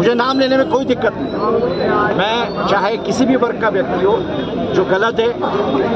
मुझे नाम लेने में कोई दिक्कत नहीं। मैं चाहे किसी भी वर्ग का व्यक्ति हो, जो गलत है,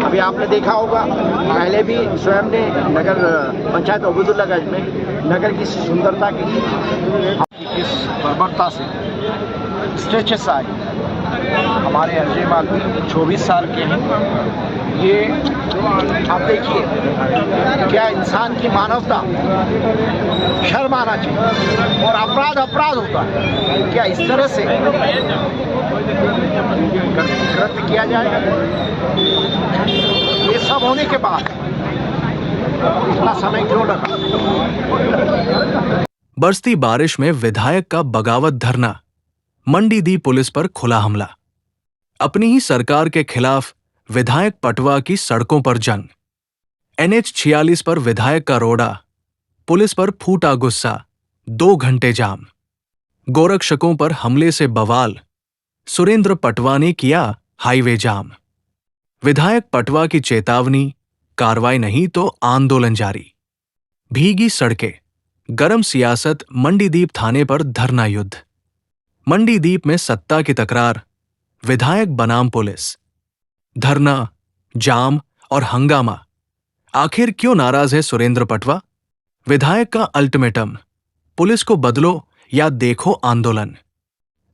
अभी आपने देखा होगा पहले भी स्वयं ने नगर पंचायत अबूदुल्लागंज में नगर की सुंदरता की किस बर्बरता से स्ट्रेचेस आए। हमारे अजय मालवी 24 साल के हैं। ये आप देखिए क्या इंसान की मानवता, शर्म आना चाहिए। और अपराध होता है क्या इस तरह से कृत्य किया जाएगा? ये सब होने के बाद इतना समय क्यों लगा? बरसती बारिश में विधायक का बगावत धरना, मंडीदीप पुलिस पर खुला हमला। अपनी ही सरकार के खिलाफ विधायक पटवा की सड़कों पर जंग। NH 46 पर विधायक का रोड़ा, पुलिस पर फूटा गुस्सा, 2 घंटे जाम। गोरक्षकों पर हमले से बवाल, सुरेंद्र पटवा ने किया हाईवे जाम। विधायक पटवा की चेतावनी, कार्रवाई नहीं तो आंदोलन जारी। भीगी सड़कें, गरम सियासत, मंडीदीप थाने पर धरना युद्ध। मंडीदीप में सत्ता की तकरार, विधायक बनाम पुलिस। धरना, जाम और हंगामा। आखिर क्यों नाराज है सुरेंद्र पटवा? विधायक का अल्टीमेटम, पुलिस को बदलो या देखो आंदोलन।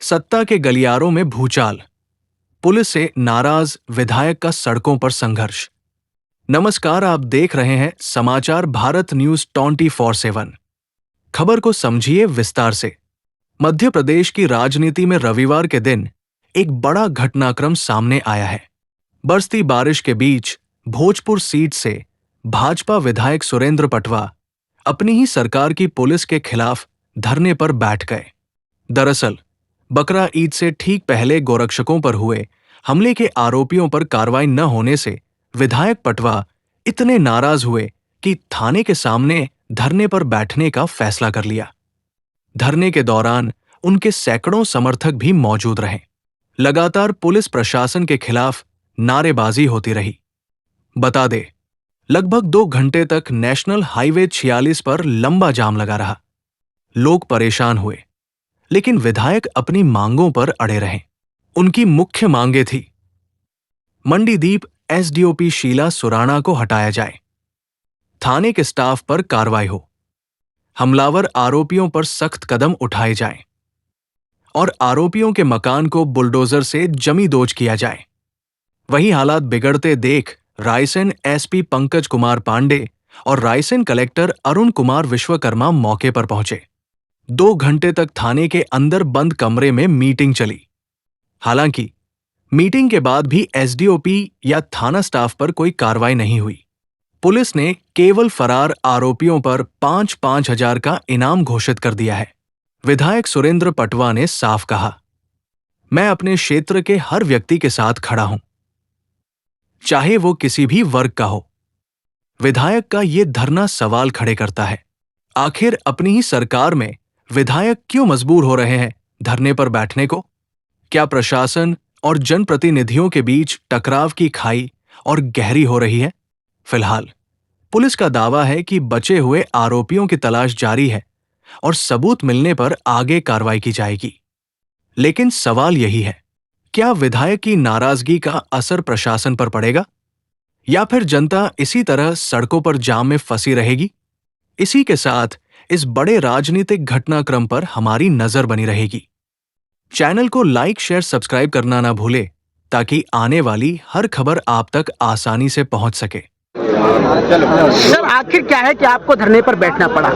सत्ता के गलियारों में भूचाल, पुलिस से नाराज विधायक का सड़कों पर संघर्ष। नमस्कार, आप देख रहे हैं समाचार भारत न्यूज 24/7। खबर को समझिए विस्तार से। मध्य प्रदेश की राजनीति में रविवार के दिन एक बड़ा घटनाक्रम सामने आया है। बरसती बारिश के बीच भोजपुर सीट से भाजपा विधायक सुरेंद्र पटवा अपनी ही सरकार की पुलिस के खिलाफ धरने पर बैठ गए। दरअसल बकरा ईद से ठीक पहले गोरक्षकों पर हुए हमले के आरोपियों पर कार्रवाई न होने से विधायक पटवा इतने नाराज हुए कि थाने के सामने धरने पर बैठने का फैसला कर लिया। धरने के दौरान उनके सैकड़ों समर्थक भी मौजूद रहे। लगातार पुलिस प्रशासन के खिलाफ नारेबाजी होती रही। बता दे, लगभग 2 घंटे तक नेशनल हाईवे 46 पर लंबा जाम लगा रहा। लोग परेशान हुए, लेकिन विधायक अपनी मांगों पर अड़े रहे। उनकी मुख्य मांगे थी, मंडीदीप SDOP शीला सुराणा को हटाया जाए, थाने के स्टाफ पर कार्रवाई हो, हमलावर आरोपियों पर सख्त कदम उठाए जाएं और आरोपियों के मकान को बुलडोजर से जमींदोज किया जाए। वही हालात बिगड़ते देख रायसेन SP पंकज कुमार पांडे और रायसेन कलेक्टर अरुण कुमार विश्वकर्मा मौके पर पहुंचे। 2 घंटे तक थाने के अंदर बंद कमरे में मीटिंग चली। हालांकि मीटिंग के बाद भी SDOP या थाना स्टाफ पर कोई कार्रवाई नहीं हुई। पुलिस ने केवल फरार आरोपियों पर 5-5 हजार का इनाम घोषित कर दिया है। विधायक सुरेंद्र पटवा ने साफ कहा, मैं अपने क्षेत्र के हर व्यक्ति के साथ खड़ा हूं, चाहे वो किसी भी वर्ग का हो। विधायक का ये धरना सवाल खड़े करता है, आखिर अपनी ही सरकार में विधायक क्यों मजबूर हो रहे हैं धरने पर बैठने को? क्या प्रशासन और जनप्रतिनिधियों के बीच टकराव की खाई और गहरी हो रही है? फिलहाल पुलिस का दावा है कि बचे हुए आरोपियों की तलाश जारी है और सबूत मिलने पर आगे कार्रवाई की जाएगी। लेकिन सवाल यही है, क्या विधायक की नाराजगी का असर प्रशासन पर पड़ेगा या फिर जनता इसी तरह सड़कों पर जाम में फंसी रहेगी? इसी के साथ इस बड़े राजनीतिक घटनाक्रम पर हमारी नजर बनी रहेगी। चैनल को लाइक, शेयर, सब्सक्राइब करना ना भूले ताकि आने वाली हर खबर आप तक आसानी से पहुंच सके। सर, आखिर क्या है कि आपको धरने पर बैठना पड़ा?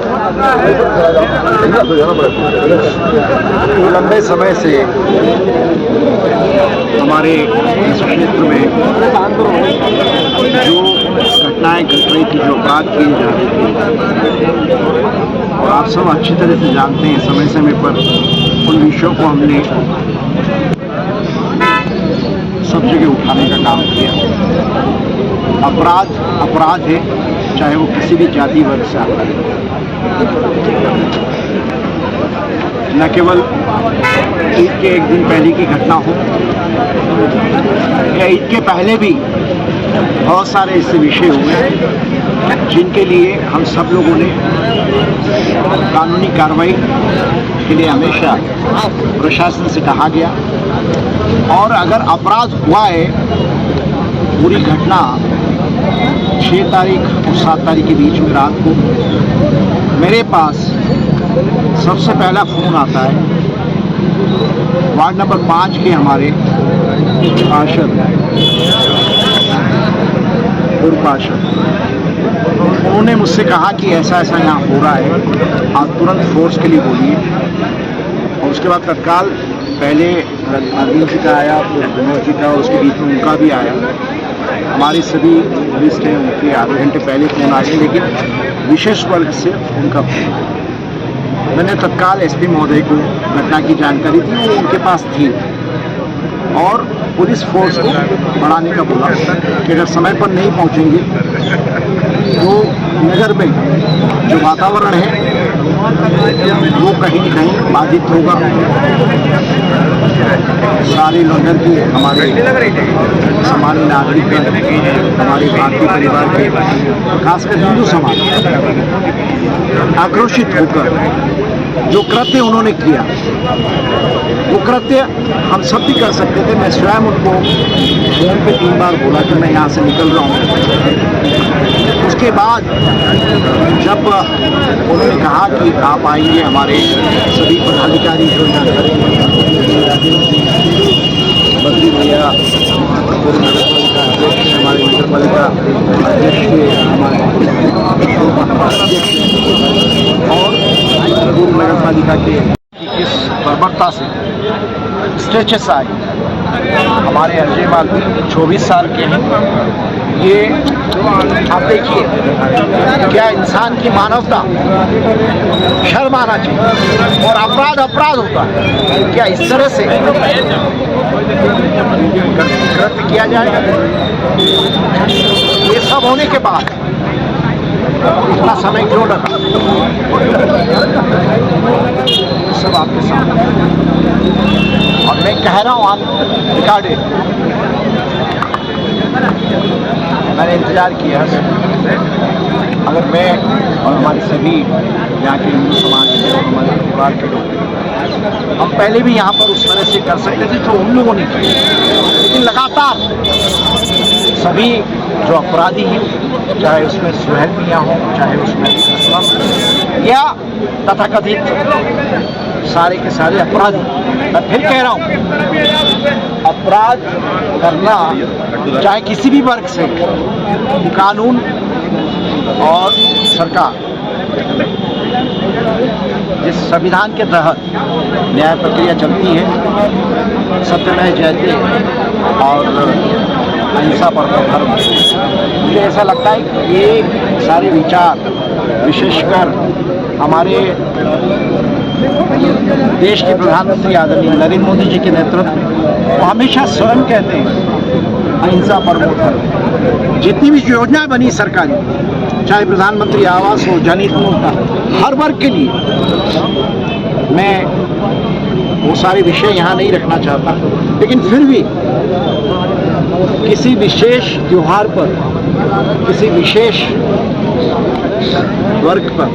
लंबे समय से हमारे इस क्षेत्र में जो घटनाएं घट रही थी, जो अपराध किए जा रहे थे, और आप सब अच्छी तरह से जानते हैं, समय समय पर उन विषयों को हमने सब जगह उठाने का काम किया। अपराध है, चाहे वो किसी भी जाति वर्ग से आता है। न केवल ईद के एक दिन पहले की घटना हो या ईद के पहले भी बहुत सारे ऐसे विषय हुए जिनके लिए हम सब लोगों ने कानूनी कार्रवाई के लिए हमेशा प्रशासन से कहा गया, और अगर अपराध हुआ है, पूरी घटना 6 तारीख और 7 तारीख के बीच में रात को मेरे पास सबसे पहला फ़ोन आता है वार्ड नंबर 5 के हमारे पार्षद, पूर्व पार्षद। उन्होंने मुझसे कहा कि ऐसा ऐसा यहाँ हो रहा है, आप तुरंत फोर्स के लिए बोलिए। और उसके बाद तत्काल पहले अरविंद जी का आया, फिर विनोद जी का, और उसके बीच में उनका भी आया। हमारे सभी लिस्ट हैं, उनके आधे घंटे पहले फ़ोन आ गए, लेकिन विशेष वर्ग से उनका फ़ोन। मैंने तत्काल एसपी महोदय को घटना की जानकारी दी, वो उनके पास थी, और पुलिस फोर्स को बढ़ाने का बोला कि अगर समय पर नहीं पहुंचेंगे तो नगर में जो वातावरण है वो कहीं न कहीं बाधित होगा। सारे नगर की हमारे सामान्य नागरिक, हमारे भारतीय परिवार के, खासकर हिंदू समाज आक्रोशित होकर जो कृत्य उन्होंने किया, वो कृत्य हम सब भी कर सकते थे। मैं स्वयं उनको फोन पे 3 बार बोला कि मैं यहाँ से निकल रहा हूँ। उसके बाद जब उन्होंने कहा कि आप आएंगे, हमारे सभी पदाधिकारी जो यहाँ बद्री भैया, पूर्व नगर पालिका अध्यक्ष, हमारे नगर पालिका अध्यक्ष, हमारे और पूर्व नगर पालिका के इस बर्बरता से स्ट्रेचेस आए। हमारे अजय मालवी 24 साल के हैं। ये आप देखिए, क्या इंसान की मानवता, शर्म आना चाहिए, और अपराध अपराध होता है। क्या इस तरह से कृत्य किया जाएगा? ये सब होने के बाद इतना समय क्यों लगा? सब आपके सामने, और मैं कह रहा हूँ आप रिकॉर्डेड, मैंने इंतजार किया। अगर मैं और हमारे सभी यहाँ के हिंदू समाज के लोग, हमारे परिवार के लोग, हम पहले भी यहाँ पर उस तरह से कर सकते थे जो उन लोगों ने किया, लेकिन लगातार सभी जो अपराधी हैं, चाहे उसमें सुहेल मियाँ हो, चाहे उसमें असलम या तथाकथित सारे के सारे अपराधी, मैं फिर कह रहा हूँ, अपराध करना चाहे किसी भी वर्ग से, कानून और सरकार जिस संविधान के तहत न्याय प्रक्रिया चलती है, सत्यमेव जयते और अहिंसा परमो धर्म, मुझे ऐसा लगता है कि ये सारे विचार, विशेषकर हमारे देश के प्रधानमंत्री आदरणीय नरेंद्र मोदी जी के नेतृत्व में, वो हमेशा स्वयं कहते हैं अहिंसा परमो धर्म। जितनी भी योजना बनी सरकारी, चाहे प्रधानमंत्री आवास हो, जनहित मोर्चा, हर वर्ग के लिए, मैं वो सारे विषय यहाँ नहीं रखना चाहता, लेकिन फिर भी किसी विशेष त्योहार पर, किसी विशेष वर्ग पर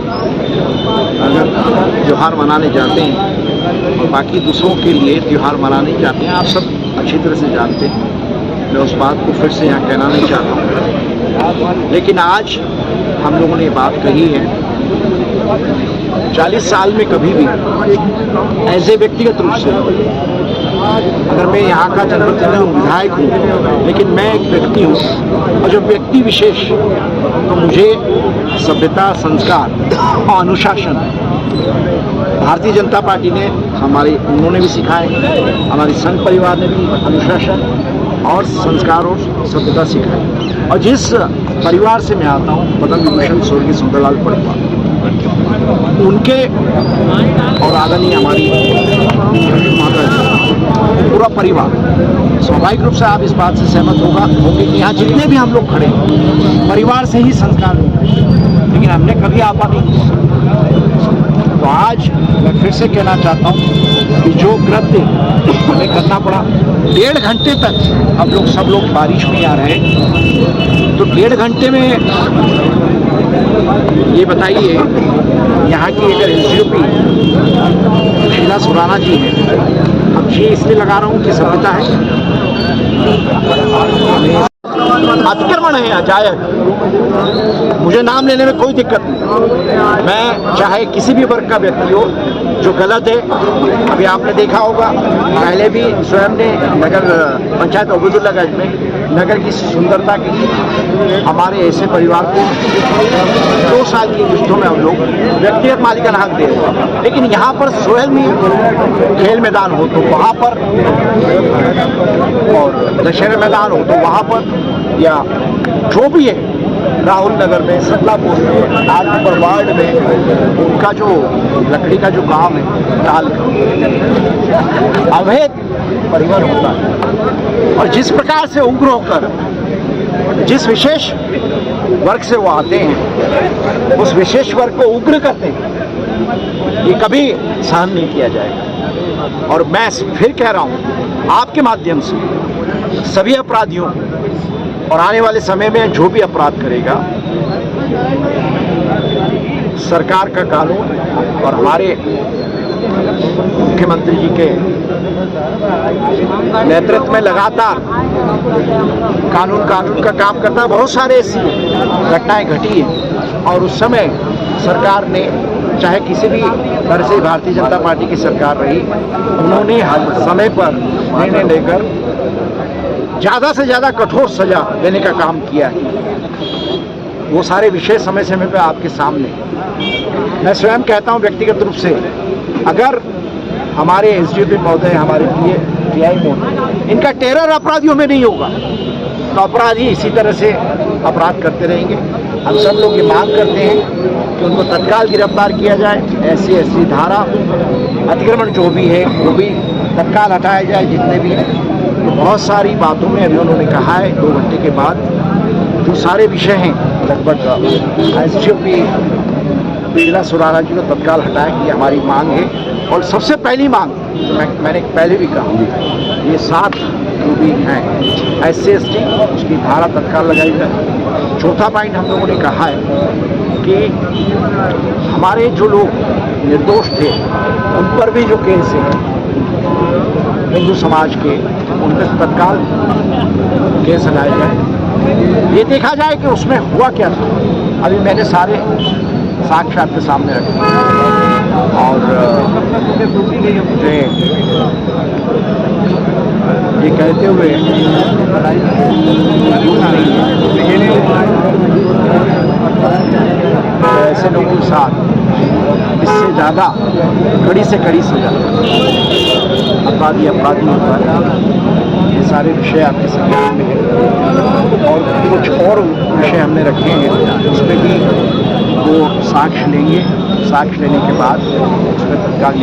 अगर त्यौहार मनाने जाते हैं और बाकी दूसरों के लिए त्यौहार मनाने जाते हैं, आप सब अच्छी तरह से जानते हैं, मैं उस बात को फिर से यहाँ कहना नहीं चाहता हूँ। लेकिन आज हम लोगों ने बात कही है, 40 साल में कभी भी एज ए व्यक्तिगत रूप से, अगर मैं यहाँ का जनप्रतिनिधि हूँ, विधायक हूँ, लेकिन मैं एक व्यक्ति हूँ, और जो व्यक्ति विशेष, तो मुझे सभ्यता, संस्कार और अनुशासन भारतीय जनता पार्टी ने उन्होंने भी सिखाए, हमारे संघ परिवार ने भी अनुशासन और संस्कार और सभ्यता सिखाई। और जिस परिवार से मैं आता हूँ, पद्म विभूषण स्वर्गीय सुंदरलाल पटवा, उनके और आदरणीय हमारी माता जी, पूरा परिवार, स्वाभाविक रूप से आप इस बात से सहमत होंगे कि यहाँ जितने भी हम लोग खड़े हैं, परिवार से ही संस्कार मिलते हैं, लेकिन हमने कभी आपा नहीं किया। तो आज मैं फिर से कहना चाहता हूँ कि जो कृत्य हमें करना पड़ा, 1.5 घंटे तक हम लोग सब लोग बारिश में आ रहे, तो 1.5 घंटे में ये बताइए, यहाँ की अगर एसडीओपी शीला सुराना जी है, अब ये इसलिए लगा रहा हूँ कि सभ्यता है, अतिक्रमण है अजायज, मुझे नाम लेने में कोई दिक्कत नहीं। मैं चाहे किसी भी वर्ग का व्यक्ति हो, जो गलत है, अभी आपने देखा होगा पहले भी स्वयं ने नगर पंचायत अबूदुल्लागंज में नगर की सुंदरता के लिए हमारे ऐसे परिवार को 2 साल की किस्तों में हम लोग व्यक्तिगत मालिकाना हक दे रहे हैं। लेकिन यहाँ पर स्वयं ही खेल मैदान हो तो वहाँ पर, और दशहरा मैदान हो तो वहाँ पर, या जो भी है राहुल नगर में, सतलापुर में, आजमपुर वार्ड में उनका जो लकड़ी का जो काम है, टाल का अवैध परिवहन होता है, और जिस प्रकार से उग्र होकर जिस विशेष वर्ग से वो आते हैं, उस विशेष वर्ग को उग्र करते हैं, ये कभी सहन नहीं किया जाएगा। और मैं फिर कह रहा हूँ आपके माध्यम से सभी अपराधियों और आने वाले समय में जो भी अपराध करेगा, सरकार का कानून और हमारे मुख्यमंत्री जी के नेतृत्व में लगातार कानून का काम करता है। बहुत सारे ऐसी घटनाएं घटी हैं और उस समय सरकार ने, चाहे किसी भी तरह से भारतीय जनता पार्टी की सरकार रही, उन्होंने हर समय पर निर्णय लेकर ज़्यादा से ज़्यादा कठोर सजा देने का काम किया है। वो सारे विषय समय समय पे आपके सामने। मैं स्वयं कहता हूँ व्यक्तिगत रूप से, अगर हमारे एसडीओपी महोदय, हमारे पीआई महोदय, इनका टेरर अपराधियों में नहीं होगा तो अपराधी इसी तरह से अपराध करते रहेंगे। हम सब लोग ये मांग करते हैं कि उनको तत्काल गिरफ्तार किया जाए, SC धारा अतिक्रमण जो भी है वो भी तत्काल हटाया जाए, जितने भी हैं। तो बहुत सारी बातों में अभी उन्होंने कहा है 2 घंटे के बाद जो सारे विषय हैं, लगभग एसडीओपी शीला सुराना जी को तत्काल हटाएं, ये हमारी मांग है। और सबसे पहली मांग जो मैंने पहले भी कहा, ये 7 जो भी हैं SC ST, उसकी धारा तत्काल लगाई जाए। चौथा पॉइंट हम लोगों ने कहा है कि हमारे जो लोग निर्दोष थे उन पर भी जो केस है हिंदू समाज के, उन पर तत्काल केस लगाए जाए। ये देखा जाए कि उसमें हुआ क्या था। अभी मैंने सारे साक्ष्य आपके सामने रखे और ये कहते हुए ऐसे लोगों के साथ इससे ज़्यादा कड़ी से कड़ी सजा अपराधी होता है। ये सारे विषय आपके सामने हैं और कुछ और विषय हमने रखे हैं, उस पर भी वो साक्ष्य लेंगे। साक्ष्य लेने के बाद उस पर तत्काल